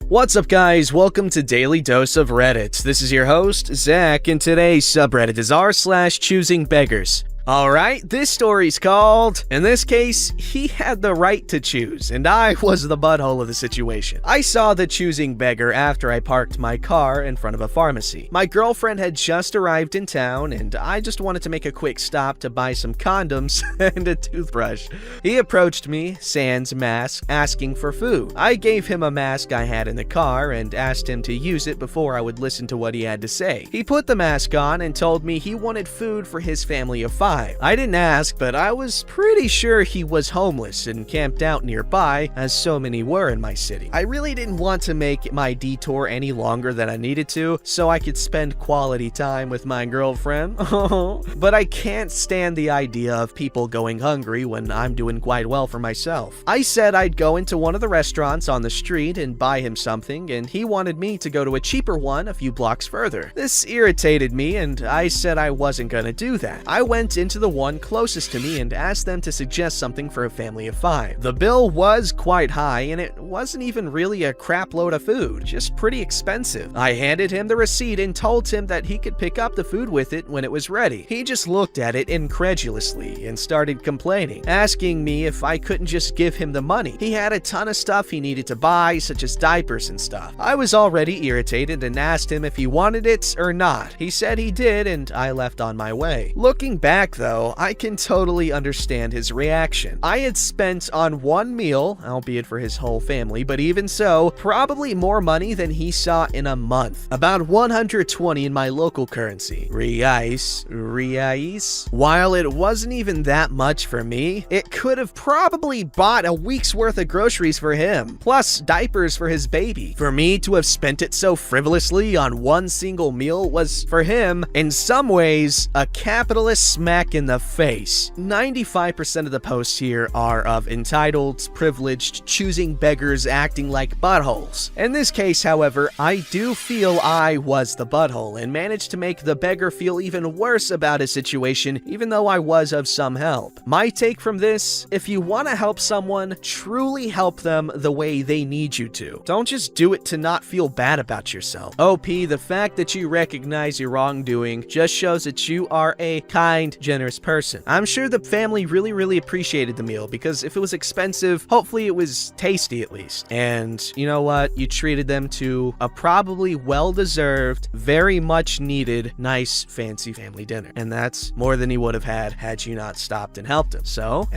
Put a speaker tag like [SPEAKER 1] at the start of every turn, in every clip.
[SPEAKER 1] What's up, guys? Welcome to Daily Dose of Reddit. This is your host, Zach, and today's subreddit is r/ChoosingBeggars. Alright, this story's called, in this case, he had the right to choose, and I was the butthole of the situation. I saw the choosing beggar after I parked my car in front of a pharmacy. My girlfriend had just arrived in town, and I just wanted to make a quick stop to buy some condoms and a toothbrush. He approached me, sans mask, asking for food. I gave him a mask I had in the car and asked him to use it before I would listen to what he had to say. He put the mask on and told me he wanted food for his family of 5. I didn't ask, but I was pretty sure he was homeless and camped out nearby, as so many were in my city. I really didn't want to make my detour any longer than I needed to, so I could spend quality time with my girlfriend. But I can't stand the idea of people going hungry when I'm doing quite well for myself. I said I'd go into one of the restaurants on the street and buy him something, and he wanted me to go to a cheaper one a few blocks further. This irritated me, and I said I wasn't gonna do that. I went into the one closest to me and asked them to suggest something for a family of 5. The bill was quite high, and it wasn't even really a crap load of food, just pretty expensive. I handed him the receipt and told him that he could pick up the food with it when it was ready. He just looked at it incredulously and started complaining, asking me if I couldn't just give him the money. He had a ton of stuff he needed to buy, such as diapers and stuff. I was already irritated and asked him if he wanted it or not. He said he did, and I left on my way. Looking back though, I can totally understand his reaction. I had spent on one meal, albeit for his whole family, but even so, probably more money than he saw in a month. About 120 in my local currency. Reais. While it wasn't even that much for me, it could have probably bought a week's worth of groceries for him, plus diapers for his baby. For me to have spent it so frivolously on one single meal was, for him, in some ways, a capitalist smack in the face. 95% of the posts here are of entitled, privileged, choosing beggars acting like buttholes. In this case, however, I do feel I was the butthole and managed to make the beggar feel even worse about his situation, even though I was of some help. My take from this: if you want to help someone, truly help them the way they need you to. Don't just do it to not feel bad about yourself. OP, the fact that you recognize your wrongdoing just shows that you are a kind, generous person. I'm sure the family really appreciated the meal, because if it was expensive, hopefully it was tasty at least. And you know what? You treated them to a probably well-deserved, very much needed, nice, fancy family dinner. And that's more than he would have had you not stopped and helped him. So,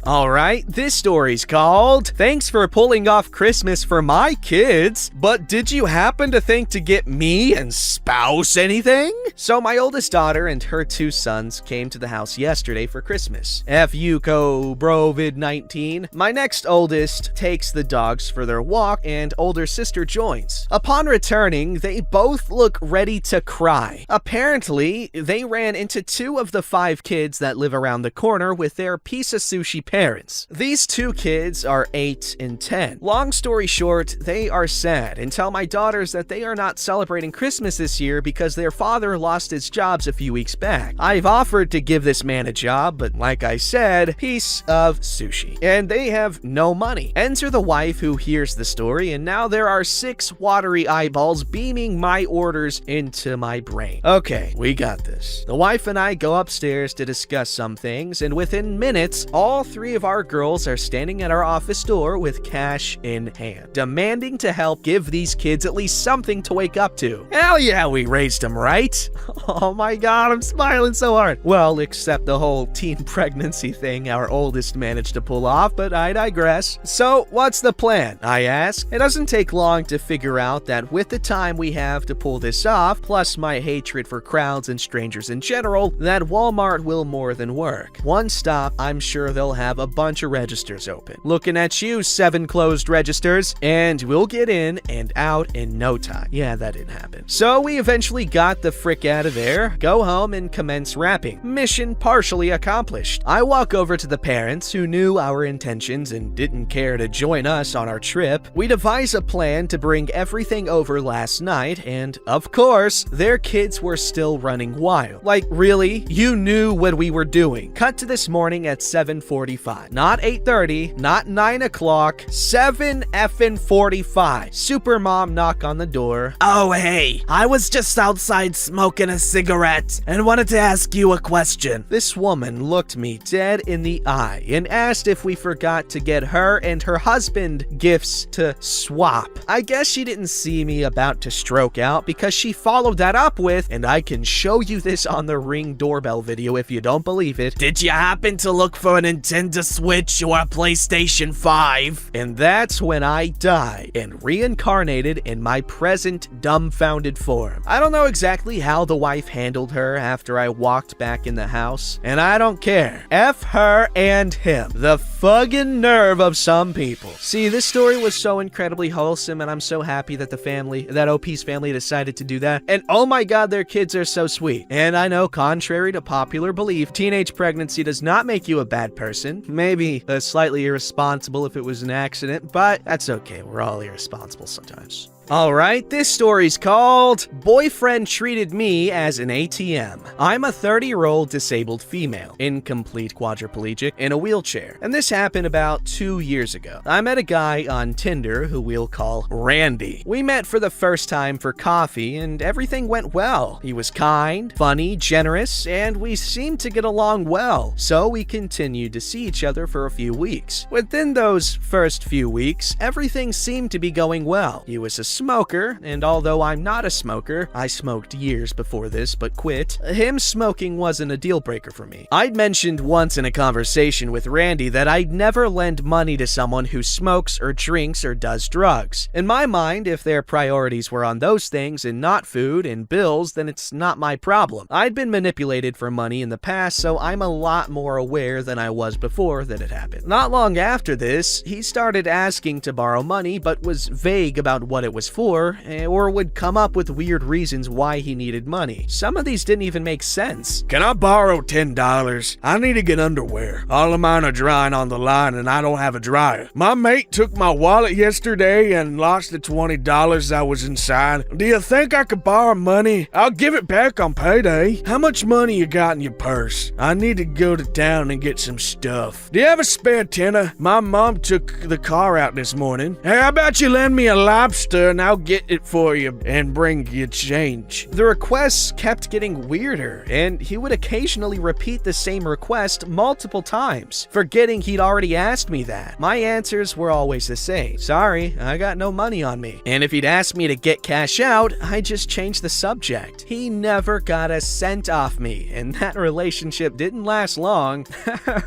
[SPEAKER 1] Alright, this story's called, "Thanks for pulling off Christmas for my kids, but did you happen to think to get me and spouse anything?" So my oldest daughter and her 2 sons came to the house yesterday for Christmas. F you COVID-19. My next oldest takes the dogs for their walk, and older sister joins. Upon returning, they both look ready to cry. Apparently, they ran into 2 of the 5 kids that live around the corner with their piece of sushi parents. These 2 kids are 8 and 10. Long story short, they are sad and tell my daughters that they are not celebrating Christmas this year because their father lost his jobs a few weeks back. I've offered to give this man a job, but like I said, piece of sushi. And they have no money. Enter the wife, who hears the story, and now there are 6 watery eyeballs beaming my orders into my brain. Okay, we got this. The wife and I go upstairs to discuss some things, and within minutes, all 3 of our girls are standing at our office door with cash in hand, demanding to help give these kids at least something to wake up to. Hell yeah, we raised them right. Oh my god, I'm smiling so hard. Well, except the whole teen pregnancy thing our oldest managed to pull off, but I digress. So, what's the plan? I ask. It doesn't take long to figure out that with the time we have to pull this off, plus my hatred for crowds and strangers in general, that Walmart will more than work. One stop, I'm sure they'll have a bunch of registers open. Looking at you, 7 closed registers, and we'll get in and out in no time. Yeah, that didn't happen. So we eventually got the frick out of there, go home, and commence wrapping. Mission Mission partially accomplished. I walk over to the parents who knew our intentions and didn't care to join us on our trip. We devise a plan to bring everything over last night, and of course, their kids were still running wild. Like, really? You knew what we were doing. Cut to this morning at 7:45. Not 8:30, not 9 o'clock, 7:45. Supermom knock on the door.
[SPEAKER 2] Oh, hey, I was just outside smoking a cigarette and wanted to ask you a question.
[SPEAKER 1] This woman looked me dead in the eye and asked if we forgot to get her and her husband gifts to swap. I guess she didn't see me about to stroke out because she followed that up with, and I can show you this on the Ring doorbell video if you don't believe it.
[SPEAKER 2] Did you happen to look for a Nintendo Switch or a PlayStation 5?
[SPEAKER 1] And that's when I died and reincarnated in my present dumbfounded form. I don't know exactly how the wife handled her after I walked back in the house, and I don't care. F her and him. The fucking nerve of some people. See, this story was so incredibly wholesome, and I'm so happy that that OP's family decided to do that. And oh my god, their kids are so sweet. And I know, contrary to popular belief, teenage pregnancy does not make you a bad person. Maybe slightly irresponsible if it was an accident, but that's okay. We're all irresponsible sometimes. Alright, this story's called Boyfriend Treated Me as an ATM. I'm a 30-year-old disabled female, incomplete quadriplegic, in a wheelchair, and this happened about 2 years ago. I met a guy on Tinder who we'll call Randy. We met for the first time for coffee, and everything went well. He was kind, funny, generous, and we seemed to get along well, so we continued to see each other for a few weeks. Within those first few weeks, everything seemed to be going well. He was a smoker, and although I'm not a smoker, I smoked years before this but quit, him smoking wasn't a deal breaker for me. I'd mentioned once in a conversation with Randy that I'd never lend money to someone who smokes or drinks or does drugs. In my mind, if their priorities were on those things and not food and bills, then it's not my problem. I'd been manipulated for money in the past, so I'm a lot more aware than I was before that it happened. Not long after this, he started asking to borrow money but was vague about what it was for, or would come up with weird reasons why he needed money. Some of these didn't even make sense.
[SPEAKER 3] Can I borrow $10? I need to get underwear. All of mine are drying on the line and I don't have a dryer. My mate took my wallet yesterday and lost the $20 that was inside. Do you think I could borrow money? I'll give it back on payday. How much money you got in your purse? I need to go to town and get some stuff. Do you have a spare tenner? My mom took the car out this morning. Hey, how about you lend me a lobster and I'll get it for you and bring you change.
[SPEAKER 1] The requests kept getting weirder, and he would occasionally repeat the same request multiple times, forgetting he'd already asked me that. My answers were always the same. Sorry, I got no money on me. And if he'd asked me to get cash out, I just changed the subject. He never got a cent off me, and that relationship didn't last long.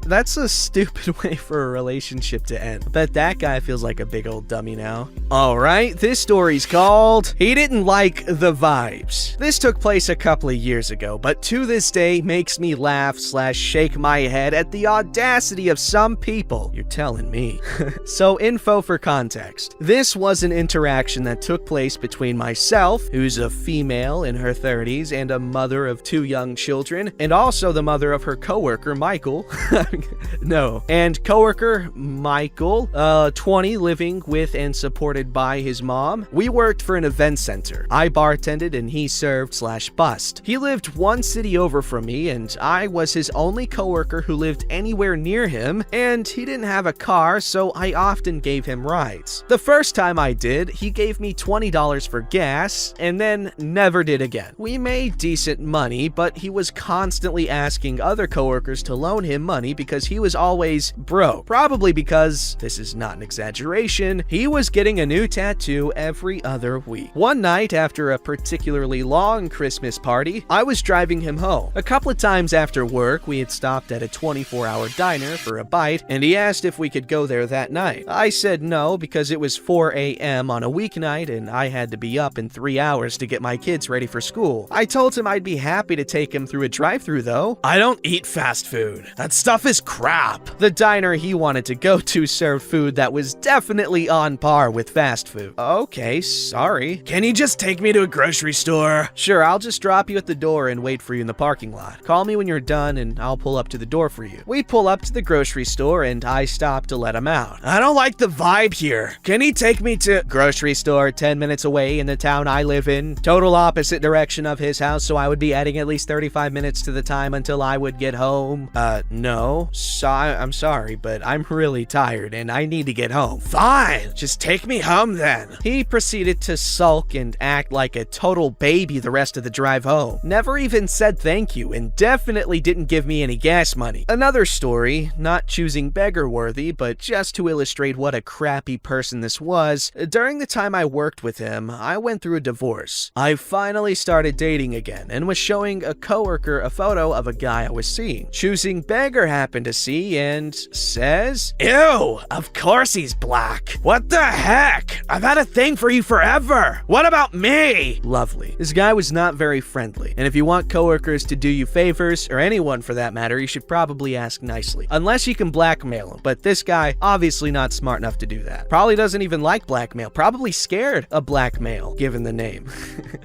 [SPEAKER 1] That's a stupid way for a relationship to end. I bet that guy feels like a big old dummy now. Alright, this story's called He Didn't Like the Vibes. This took place a couple of years ago, but to this day makes me laugh / shake my head at the audacity of some people. You're telling me. So, info for context. This was an interaction that took place between myself, who's a female in her 30s and a mother of 2 young children, and also the mother of her coworker, Michael. No. And coworker, Michael, 20, living with and supported by his mom. We worked for an event center. I bartended and he served / bussed. He lived 1 city over from me, and I was his only coworker who lived anywhere near him, and he didn't have a car, so I often gave him rides. The first time I did, he gave me $20 for gas, and then never did again. We made decent money, but he was constantly asking other coworkers to loan him money because he was always broke. Probably because, this is not an exaggeration, he was getting a new tattoo every other week. One night, after a particularly long Christmas party, I was driving him home. A couple of times after work, we had stopped at a 24-hour diner for a bite, night, and he asked if we could go there that night. I said no because it was 4 a.m. on a weeknight and I had to be up in 3 hours to get my kids ready for school. I told him I'd be happy to take him through a drive-thru though.
[SPEAKER 2] I don't eat fast food. That stuff is crap.
[SPEAKER 1] The diner he wanted to go to served food that was definitely on par with fast food. Okay, sorry.
[SPEAKER 2] Can you just take me to a grocery store?
[SPEAKER 1] Sure, I'll just drop you at the door and wait for you in the parking lot. Call me when you're done and I'll pull up to the door for you. We pull up to the grocery store and I stop to let him out.
[SPEAKER 2] I don't like the vibe here. Can he take me to
[SPEAKER 1] grocery store 10 minutes away in the town I live in? Total opposite direction of his house, so I would be adding at least 35 minutes to the time until I would get home. No. I'm sorry, but I'm really tired and I need to get home.
[SPEAKER 2] Fine, just take me home then.
[SPEAKER 1] He proceeded to sulk and act like a total baby the rest of the drive home. Never even said thank you and definitely didn't give me any gas money. Another story, not choosing beggar worthy, but just to illustrate what a crappy person this was, during the time I worked with him, I went through a divorce. I finally started dating again and was showing a coworker a photo of a guy I was seeing. Choosing beggar happened to see and says,
[SPEAKER 2] "Ew, of course he's black. What the heck? I've had a thing for you forever. What about me?"
[SPEAKER 1] Lovely. This guy was not very friendly, and if you want coworkers to do you favors, or anyone for that matter, you should probably ask nicely. Unless you can blackmail him, but this guy, obviously not smart enough to do that. Probably doesn't even like blackmail, probably scared of blackmail, given the name.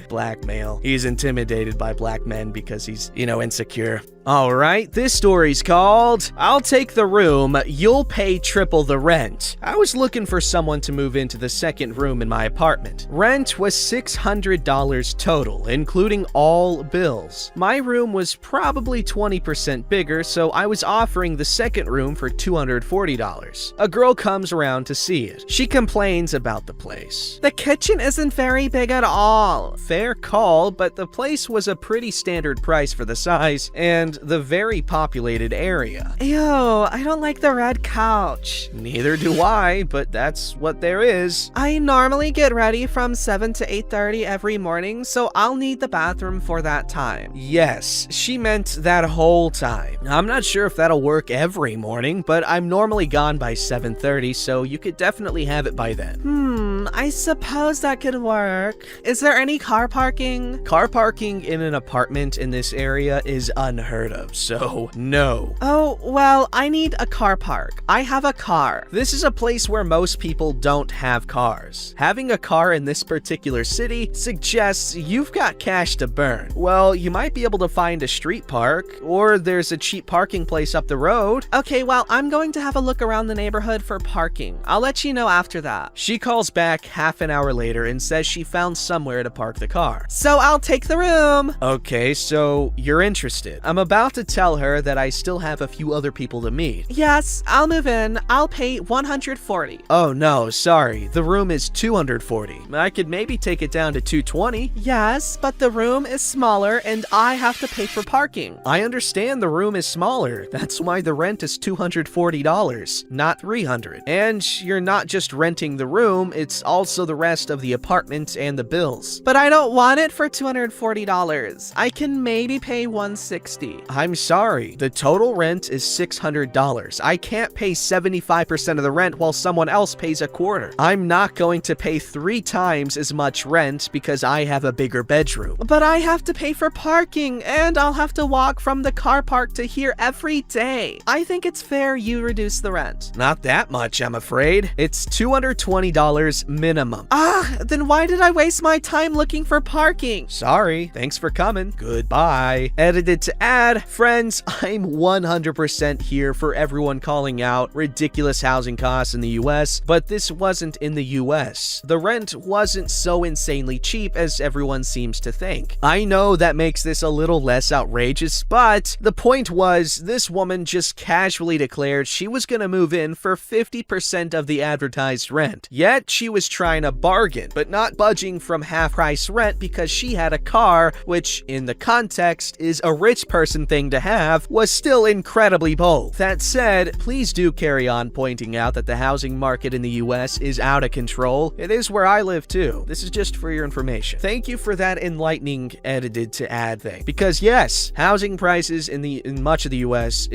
[SPEAKER 1] Blackmail. He's intimidated by black men because he's, insecure. Alright, this story's called, I'll take the room, you'll pay triple the rent. I was looking for someone to move into the second room in my apartment. Rent was $600 total, including all bills. My room was probably 20% bigger, so I was offering the second room for $240. A girl comes around to see it. She complains about the place.
[SPEAKER 4] The kitchen isn't very big at all.
[SPEAKER 1] Fair call, but the place was a pretty standard price for the size and the very populated area.
[SPEAKER 4] Ew, I don't like the red couch.
[SPEAKER 1] Neither do I, but that's what there is.
[SPEAKER 4] I normally get ready from 7 to 8:30 every morning, so I'll need the bathroom for that time.
[SPEAKER 1] Yes, she meant that whole time. I'm not sure if that'll work every morning, but I'm normally gone by 7:30, so you could definitely have it by then.
[SPEAKER 4] I suppose that could work. Is there any car parking?
[SPEAKER 1] Car parking in an apartment in this area is unheard of, so no.
[SPEAKER 4] Oh, well, I need a car park. I have a car.
[SPEAKER 1] This is a place where most people don't have cars. Having a car in this particular city suggests you've got cash to burn. Well, you might be able to find a street park, or there's a cheap parking place up the road.
[SPEAKER 4] Okay, well, I'm going to have a look around the neighborhood for parking. I'll let you know after that.
[SPEAKER 1] She calls back half an hour later and says she found somewhere to park the car.
[SPEAKER 4] So I'll take the room.
[SPEAKER 1] Okay, so you're interested. I'm about to tell her that I still have a few other people to meet.
[SPEAKER 4] Yes, I'll move in. I'll pay $140.
[SPEAKER 1] Oh no, sorry. The room is $240. I could maybe take it down to $220.
[SPEAKER 4] Yes, but the room is smaller and I have to pay for parking.
[SPEAKER 1] I understand the room is smaller. That's why the rent is $240, not $300. And you're not just renting the room, it's also the rest of the apartment and the bills.
[SPEAKER 4] But I don't want it for $240. I can maybe pay $160.
[SPEAKER 1] I'm sorry. The total rent is $600. I can't pay 75% of the rent while someone else pays a quarter. I'm not going to pay 3 times as much rent because I have a bigger bedroom.
[SPEAKER 4] But I have to pay for parking and I'll have to walk from the car park to here every day. I think it's fair you reduce the rent.
[SPEAKER 1] Not that much, I'm afraid. It's $220 minimum.
[SPEAKER 4] Then why did I waste my time looking for parking?
[SPEAKER 1] Sorry. Thanks for coming. Goodbye. Edited to add, friends, I'm 100% here for everyone calling out ridiculous housing costs in the US, but this wasn't in the US. The rent wasn't so insanely cheap as everyone seems to think. I know that makes this a little less outrageous, but the point was this woman just casually declared she was gonna move in for 50% of the advertised rent. Yet she was was trying to bargain, but not budging from half-price rent because she had a car, which, in the context, is a rich person thing to have, was still incredibly bold. That said, please do carry on pointing out that the housing market in the US is out of control. It is where I live too. This is just for your information. Thank you for that enlightening edited to add thing. Because yes, housing prices in much of the US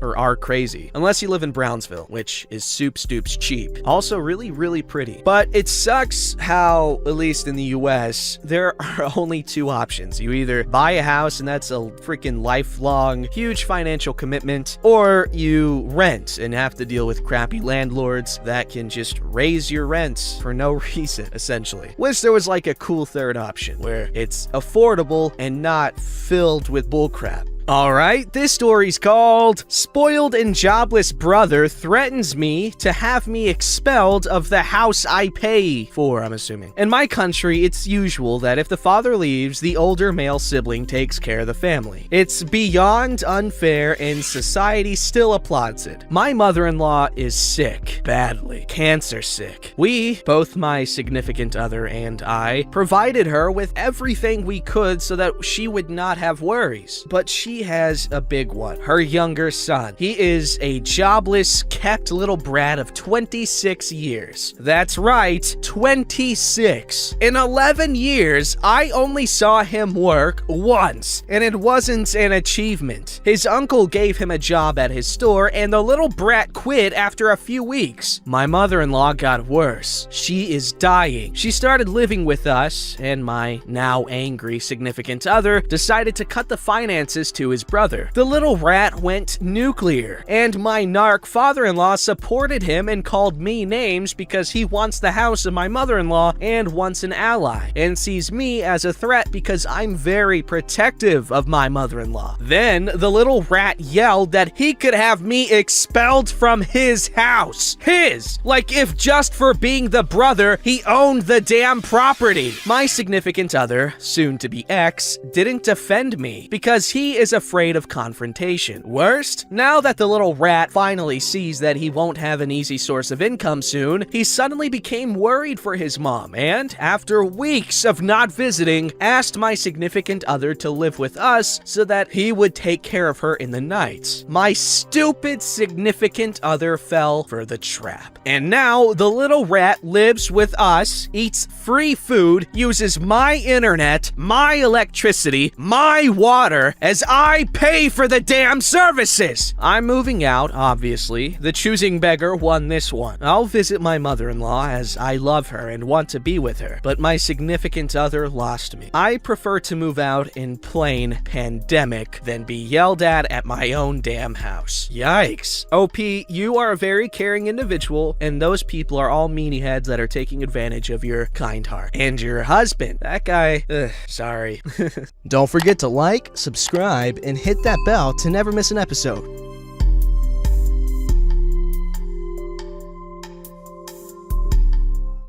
[SPEAKER 1] are crazy. Unless you live in Brownsville, which is soup stoops cheap. Also really, really pretty. But it sucks how, at least in the US, there are only two options. You either buy a house and that's a freaking lifelong, huge financial commitment, or you rent and have to deal with crappy landlords that can just raise your rents for no reason, essentially. Wish there was like a cool third option where it's affordable and not filled with bullcrap. Alright, this story's called Spoiled and Jobless Brother Threatens Me to Have Me Expelled of the House I Pay For, I'm assuming. In my country, it's usual that if the father leaves, the older male sibling takes care of the family. It's beyond unfair and society still applauds it. My mother-in-law is sick, badly, cancer sick. We, both my significant other and I, provided her with everything we could so that she would not have worries. But she has a big one. Her younger son. He is a jobless, kept little brat of 26 years. That's right, 26. In 11 years, I only saw him work once, and it wasn't an achievement. His uncle gave him a job at his store, and the little brat quit after a few weeks. My mother-in-law got worse. She is dying. She started living with us, and my now angry significant other decided to cut the finances to his brother. The little rat went nuclear, and my narc father-in-law supported him and called me names because he wants the house of my mother-in-law and wants an ally, and sees me as a threat because I'm very protective of my mother-in-law. Then the little rat yelled that he could have me expelled from his house. His! Like if just for being the brother, he owned the damn property. My significant other, soon to be ex, didn't defend me because he is afraid of confrontation. Worst, now that the little rat finally sees that he won't have an easy source of income soon, he suddenly became worried for his mom and, after weeks of not visiting, asked my significant other to live with us so that he would take care of her in the nights. My stupid significant other fell for the trap. And now the little rat lives with us, eats free food, uses my internet, my electricity, my water, as I pay for the damn services. I'm moving out, obviously. The choosing beggar won this one. I'll visit my mother-in-law as I love her and want to be with her, but my significant other lost me. I prefer to move out in plain pandemic than be yelled at my own damn house. Yikes. OP, you are a very caring individual, and those people are all meanie heads that are taking advantage of your kind heart. And your husband, that guy, sorry.
[SPEAKER 5] Don't forget to like, subscribe, and hit that bell to never miss an episode.